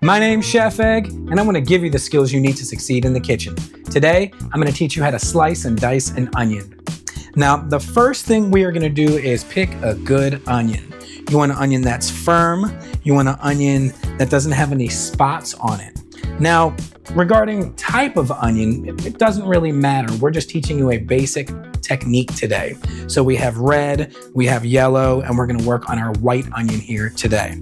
My name's Chef Egg, and I'm going to give you the skills you need to succeed in the kitchen. Today, I'm going to teach you how to slice and dice an onion. Now, the first thing we are going to do is pick a good onion. You want an onion that's firm. You want an onion that doesn't have any spots on it. Now, regarding type of onion, it doesn't really matter. We're just teaching you a basic technique today. So we have red, we have yellow, and we're going to work on our white onion here today.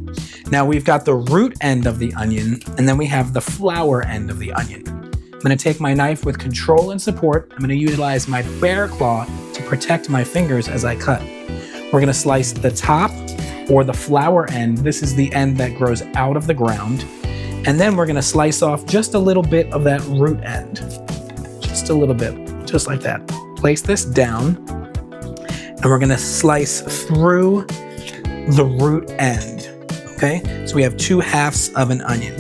Now we've got the root end of the onion, and then we have the flower end of the onion. I'm going to take my knife with control and support. I'm going to utilize my bear claw to protect my fingers as I cut. We're going to slice the top or the flower end. This is the end that grows out of the ground. And then we're going to slice off just a little bit of that root end. Just a little bit, just like that. Place this down, and we're going to slice through the root end. Okay, so we have 2 halves of an onion.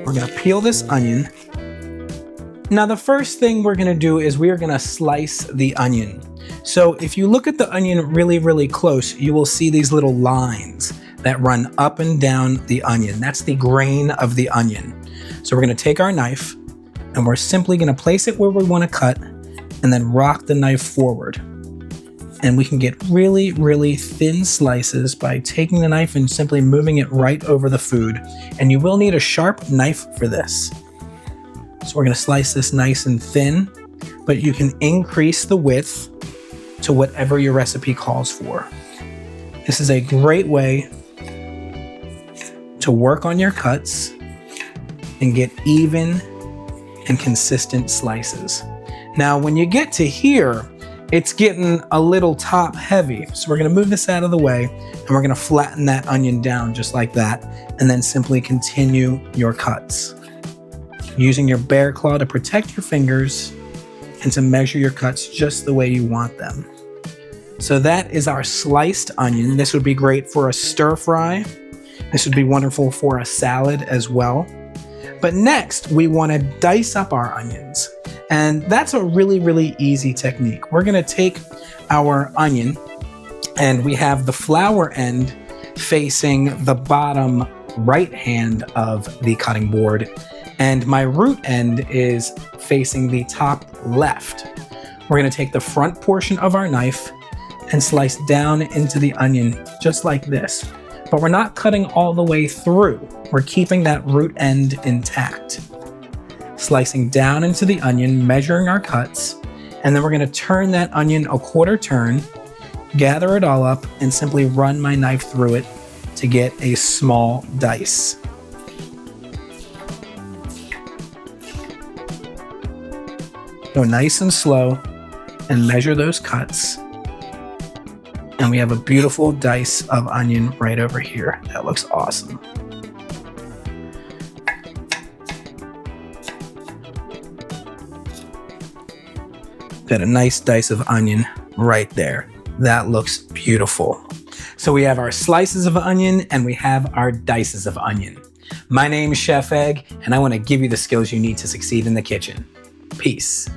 We're going to peel this onion. Now, the first thing we're going to do is we are going to slice the onion. So if you look at the onion really, really close, you will see these little lines that run up and down the onion. That's the grain of the onion. So we're going to take our knife, and we're simply going to place it where we want to cut, and then rock the knife forward. And we can get really, really thin slices by taking the knife and simply moving it right over the food. And you will need a sharp knife for this. So we're going to slice this nice and thin, but you can increase the width to whatever your recipe calls for. This is a great way to work on your cuts and get even and consistent slices. Now, when you get to here, it's getting a little top heavy. So we're going to move this out of the way, and we're going to flatten that onion down just like that, and then simply continue your cuts. Using your bear claw to protect your fingers and to measure your cuts just the way you want them. So that is our sliced onion. This would be great for a stir fry. This would be wonderful for a salad as well. But next, we want to dice up our onions. And that's a really, really easy technique. We're going to take our onion, and we have the flower end facing the bottom right hand of the cutting board, and my root end is facing the top left. We're going to take the front portion of our knife and slice down into the onion just like this. But we're not cutting all the way through. We're keeping that root end intact. Slicing down into the onion, measuring our cuts, and then we're going to turn that onion a quarter turn, gather it all up, and simply run my knife through it to get a small dice. Go nice and slow and measure those cuts. And we have a beautiful dice of onion right over here. That looks awesome. Got a nice dice of onion right there. That looks beautiful. So we have our slices of onion, and we have our dices of onion. My name is Chef Egg, and I want to give you the skills you need to succeed in the kitchen. Peace.